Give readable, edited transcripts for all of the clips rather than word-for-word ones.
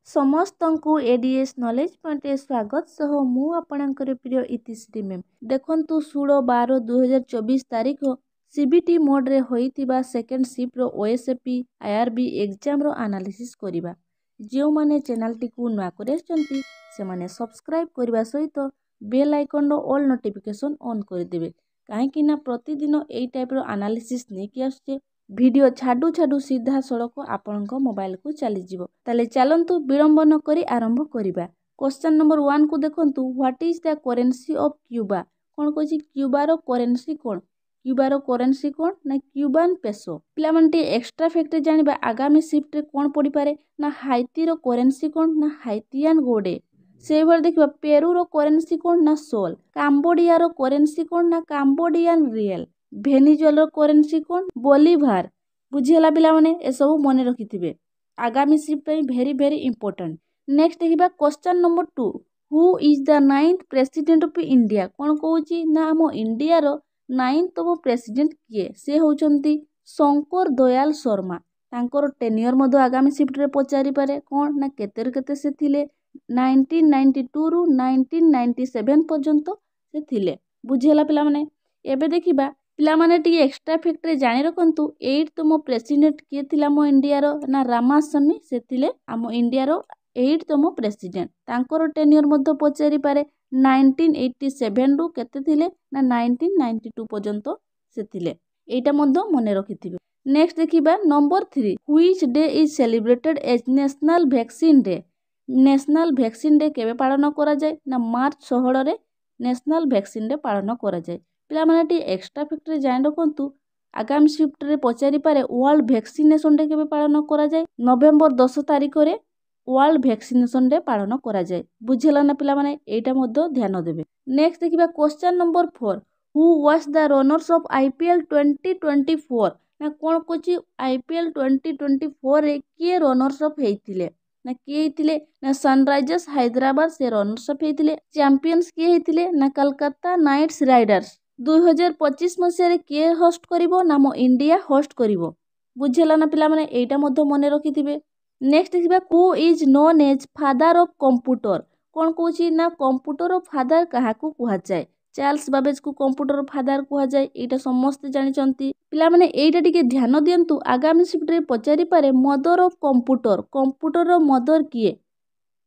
ସମସ୍ତଙ୍କୁ ADS knowledge point स्वागत सह मु आपणकर प्रिय इतिश्री मैम देखंतु 16/12/2024 तारीख सीबीटी मोड रे होइतिबा सेकेंड शिफ्ट रो ओएसएपी आईआरबी एग्जाम रो एनालिसिस करिबा। जो माने चैनल टी को नुआ करे चंती से माने सब्सक्राइब करबा सहित बेल आइकन रो ऑल नोटिफिकेशन ऑन कर देबे काहे कि ना प्रतिदिन एई टाइप रो एनालिसिस नै कि आछे वीडियो छाडू छाडू सीधा सड़क आपणक मोबाइल को चली जिवो। ताले चलंतु विलंब न करी आरंभ करिबा। क्वेश्चन नंबर 1 को देखंतु what is the currency of Cuba. कोन कहछि क्यूबा रो करेंसी कोन? क्यूबा रो करेंसी कोन ना क्यूबान पेसो। पिला मानटी एक्स्ट्रा फैक्ट जानिबा आगामी शिफ्ट रे कोन पड़ी पारे ना हाइती रो करेंसी कोन ना हाइतियान गोडे। से भर देखिबा पेरू रो करेंसी कोन ना सोल। काम्बोडिया रो करेंसी कोन ना काम्बोडियन रियल। भेनेजुएला रो करेंसी कोन बोलीभार। बुझियला पिला माने ए सब मने रखिथिबे आगामी शिफ्ट पे भेरी भेरी इंपोर्टेंट। नेक्स्ट देखिबा question number 2 who is the 9th president of India. कोन कहूची ना हम इंडिया रो 9th प्रेसिडेंट किए से होचंती शंकर दयाल शर्मा। तांकर टेन्योर मधो आगामी शिफ्ट रे पचारि पारे कोन ना केतेर केते से थिले 1992 रु 1997 पर्यंत से थिले। बुझियला पिला माने एबे देखिबा पिला माने टी एक्स्ट्रा फैक्ट रे जानि रखंतु 8th प्रेसिडेंट किए थिला मो इंडिया रो ना रामास्वामी से थिले आम इंडिया रो 8th प्रेसिडेंट। तांकर टेन्योर मधो पचारि पारे 1987 रु केते थिले ना 1992 पर्यंत से थिले। एटा मधो मने रखिथिबे। नेक्स्ट देखिबा number 3 which day is celebrated as national vaccine day. National vaccine day केबे पालन करा जाय ना मार्च 16 रे नेशनल वैक्सीन डे पालन करा जाय। पिला माने टी एक्स्ट्रा फैक्ट रे जानि रखंतु आगामी शिफ्ट रे पचारि पारे वर्ल्ड वैक्सीनेशन डे केबे पालन करा जाय नवेम्बर 10 तारिख रे वर्ल्ड वैक्सीनेशन डे पालन करा जाय। बुझिला ना पिला माने एटा मधो ध्यान देबे। नेक्स्ट देखिबा question number 4 who was the runners of IPL 2024। ना कोन कोची आईपीएल 2024 रे के रनर्स अप हेतिले ना के हेतिले ना सनराइजर्स हैदराबाद से रनर्स अप हेतिले। चैंपियंस के हेतिले ना कलकत्ता नाइट्स राइडर्स। 2025 मसिया रे के होस्ट करिवो ना मो इंडिया होस्ट करिवो। बुझिला ना पिला माने एटा मधो मने रखिथिबे। नेक्स्ट देखिबा who is known as father of computer. कोन कहूची ना कंप्यूटर ऑफ फादर काहाकू कुहा जाय चार्ल्स बाबेज को कंप्यूटर ऑफ फादर कुहा जाय। एटा समस्त जानि चंती पिला माने एटा टिके ध्यान दियंतु आगामी शिफ्ट रे पचारि पारे मदर ऑफ कंप्यूटर। कंप्यूटर रो मदर किए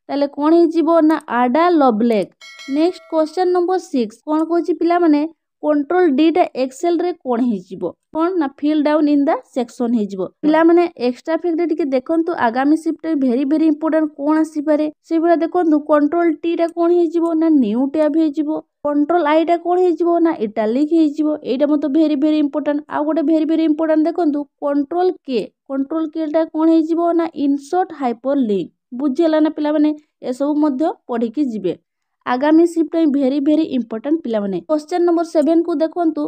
ताले कोन हे जिवो ना Ada Lovelace. Next question number 6 कोन कहूची पिला माने कंट्रोल डी टा एक्सेल रे कोन हे जिवो कोन ना fill down in the section हे जिवो। पिला माने एक्स्ट्रा फैक्ट टिके देखंतु आगामी शिफ्ट रे भेरी भेरी इंपोर्टेंट कोन आसी पारे से भला देखंतु कंट्रोल टी टा कोन हे जिवो ना न्यू टैब हे जिवो। कंट्रोल आई टा कोन हे जिवो ना इटालिक हे जिवो। एटा मतो भेरी भेरी इंपोर्टेंट। आ गोटे भेरी भेरी इंपोर्टेंट देखंतु कंट्रोल के टा कोन हे जिवो ना इंसर्ट हाइपरलिंक। बुझियला ना पिला माने ए सब मध्य पढी कि जिवे आगामी शिफ्ट में भेरी भेरी इंपोर्टेंट पिला माने। क्वेश्चन नंबर 7 को देखंतु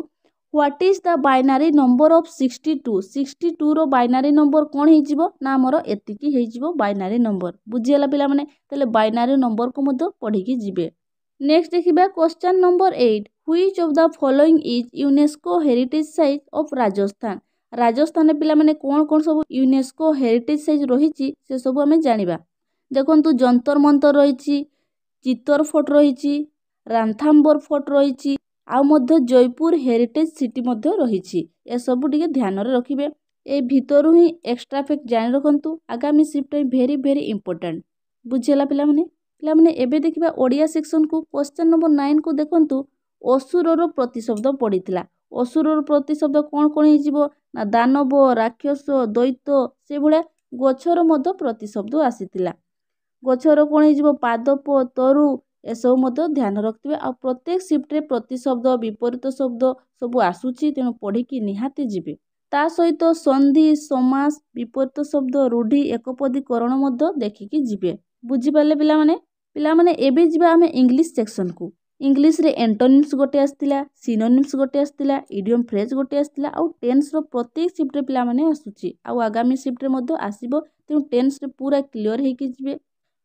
what is the binary number of 62। 62 रो बाइनरी नंबर कोन हे जिवो ना हमर एतिकी हे जिवो बाइनरी नंबर। बुझियला पिला माने तले बाइनरी नंबर को मध्य पढी कि जिवे। नेक्स्ट देखिबा question number 8 which of the following is UNESCO heritage site of Rajasthan. Rajasthan पिला माने कोन कोन सब यूनेस्को हेरिटेज साइट रहिछि से सब हमें जानिबा। देखंतु जंतर मंतर रहिछि चित्तर फोर्ट रहिछि रांथाम्बर फोर्ट रहिछि आ मध्य जयपुर हेरिटेज सिटी मध्य रहिछि। ए सब टिके ध्यान रे रखिबे। ए भितरु ही एक्स्ट्रा फैक्ट जानि रखंतु आगामी शिफ्ट में भेरी भेरी इंपोर्टेंट। बुझियला पिला माने एबे देखिबा ओडिया सेक्शन को क्वेश्चन नंबर 9 को देखंतु असुर रो प्रतिशब्द पडितला। असुर रो प्रतिशब्द कोन कोन हे जिवो ना दानव राक्षस दैत्य से भले गछर मध्य प्रतिशब्द आसीतिला। गछर कोन हे जिवो पादप तरु ए सब मध्य ध्यान रखिबे। आ प्रत्येक शिफ्ट रे प्रतिशब्द विपरीत शब्द सब आसुची तेनु पढी कि निहाती जिवे। ता सहित संधि समास विपरीत शब्द रूढ़ी एकपदीकरण मध्य देखि कि जिवे। बुझि पाले पिला माने एबे जिबा हमें इंग्लिश सेक्शन को। इंग्लिश रे एंटोनिम्स गोटे आस्तिला सिनोनिम्स गोटे आस्तिला इडियम फ्रेज गोटे आस्तिला आ टेंस रो प्रत्येक शिफ्ट रे पिला माने आसुची आ आगामी शिफ्ट रे मध्य आसीबो। तेनु टेंस रे पूरा क्लियर हे कि जिवे।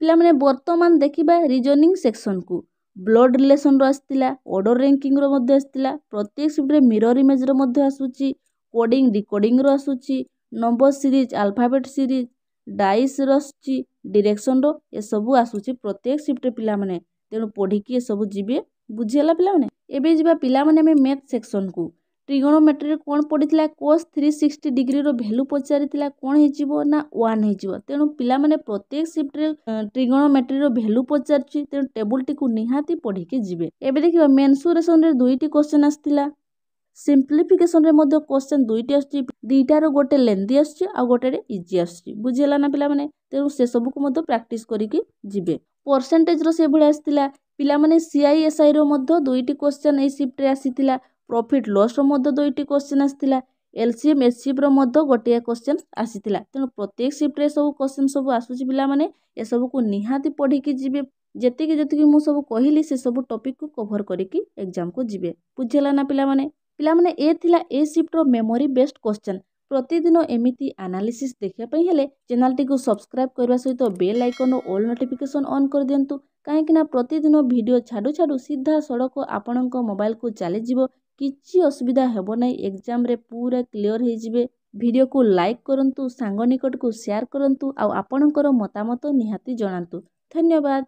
पिला माने वर्तमान देखिबा रीजनिंग सेक्शन को। ब्लड रिलेशन रो आस्तिला ऑर्डर रैंकिंग रो मध्य आस्तिला प्रत्येक शिफ्ट रे मिरर इमेज रो मध्य आसुची कोडिंग डिकोडिंग रो आसुची number series alphabet series dice रो आसुची ଡିରେକ୍ସନର ଏସବୁ ଆସୁଛି ପ୍ରତ୍ୟେକ ସିଫ୍ଟରେ ପିଲାମାନେ। ତେଣୁ ପଢ଼ିକି ଏସବୁ ଯିବେ। ବୁଝିଗଲା ପିଲାମାନେ? ଏବେ ଯିବା ପିଲାମାନେ ଆମେ ମ୍ୟାଥ୍ ସେକ୍ସନକୁ। ଟ୍ରିଗୋନୋମେଟ୍ରିରେ କ'ଣ ପଡ଼ିଥିଲା? cos 360 ଡିଗ୍ରୀର ଭ୍ୟାଲୁ ପଚାରିଥିଲା। କ'ଣ ହେଇଯିବ ନା 1 ହେଇଯିବ। ତେଣୁ ପିଲାମାନେ ପ୍ରତ୍ୟେକ ସିଫ୍ଟରେ ଟ୍ରିଗୋନୋମେଟ୍ରିର ଭ୍ୟାଲୁ ପଚାରୁଛି। ତେଣୁ ଟେବୁଲଟିକୁ ନିହାତି ପଢ଼ିକି ଯିବେ। ଏବେ ଦେଖିବା ମେନ୍ସୁରେସନରେ 2ଟି କ୍ୱେଶ୍ଚନ୍ ଆସିଥିଲା। ସିମ୍ପ୍ଲିଫିକେସନରେ ମଧ୍ୟ କ୍ୱେଶ୍ଚନ୍ 2ଟି ଆସୁଛି। ଦୁଇଟାର ଗୋଟେ ଲେନ୍ଦି ଆସୁଛି ଆଉ ଗୋଟେରେ ଇଜି ଆସୁଛି। ବୁଝିଗଲା ନା ପିଲାମାନେ? ତେଣୁ ସେସବୁକୁ ମଧ୍ୟ ପ୍ରାକ୍ଟିସ୍ କରିକି ଯିବେ। ପରସେଣ୍ଟେଜର ସେଭଳି ଆସିଥିଲା। ପିଲାମାନେ CISIର ମଧ୍ୟ 2ଟି କ୍ୱେଶ୍ଚନ୍ ଏଇ ସିଫ୍ଟରେ ଆସିଥିଲା। ପ୍ରଫିଟ୍ ଲସ୍ର ମଧ୍ୟ 2ଟି କ୍ୱେଶ୍ଚନ୍ ଆସିଥିଲା। LCM HCFର ମଧ୍ୟ ଗୋଟିଏ କ୍ୱେଶ୍ଚନ୍ ଆସିଥିଲା। ତେଣୁ ପ୍ରତ୍ୟେକ ସିଫ୍ଟରେ ସବୁ କ୍ୱେଶ୍ଚନ୍ ସବୁ ଆସୁଛି ପିଲାମାନେ। ଏସବୁକୁ ନିହାତି ପଢ଼ିକି ଯିବେ। ଯେତିକି ମୁଁ ସବୁ କହିଲି ସେ ସବୁ ଟପିକକୁ କଭର କରିକି ଏକ୍ଜାମକୁ ଯିବେ। ବୁଝିଗଲା ନା ପିଲାମାନେ? ପିଲାମାନେ ଏ ଥିଲା ଏ ସିଫ୍ଟର ମେମୋରି ବେସ୍ଡ କ୍ୱେଶ୍ଚନ୍। ପ୍ରତିଦିନ ଏମିତି ଆନାଲିସିସ୍ ଦେଖିବା ପାଇଁ ହେଲେ ଚ୍ୟାନେଲଟିକୁ ସବସ୍କ୍ରାଇବ୍ କରିବା ସହିତ ବେଲ୍ ଆଇକନ୍ ଓ ଅଲ୍ ନୋଟିଫିକେସନ୍ ଅନ୍ କରିଦିଅନ୍ତୁ। କାହିଁକିନା ପ୍ରତିଦିନ ଭିଡ଼ିଓ ଛାଡ଼ୁ ସିଧା ସଡ଼କ ଆପଣଙ୍କ ମୋବାଇଲକୁ ଚାଲିଯିବ। କିଛି ଅସୁବିଧା ହେବ ନାହିଁ। ଏକ୍ଜାମରେ ପୁରା କ୍ଲିଅର ହେଇଯିବେ। ଭିଡ଼ିଓକୁ ଲାଇକ୍ କରନ୍ତୁ, ସାଙ୍ଗ ନିକଟକୁ ସେୟାର କରନ୍ତୁ ଆଉ ଆପଣଙ୍କର ମତାମତ ନିହାତି ଜଣାନ୍ତୁ। ଧନ୍ୟବାଦ।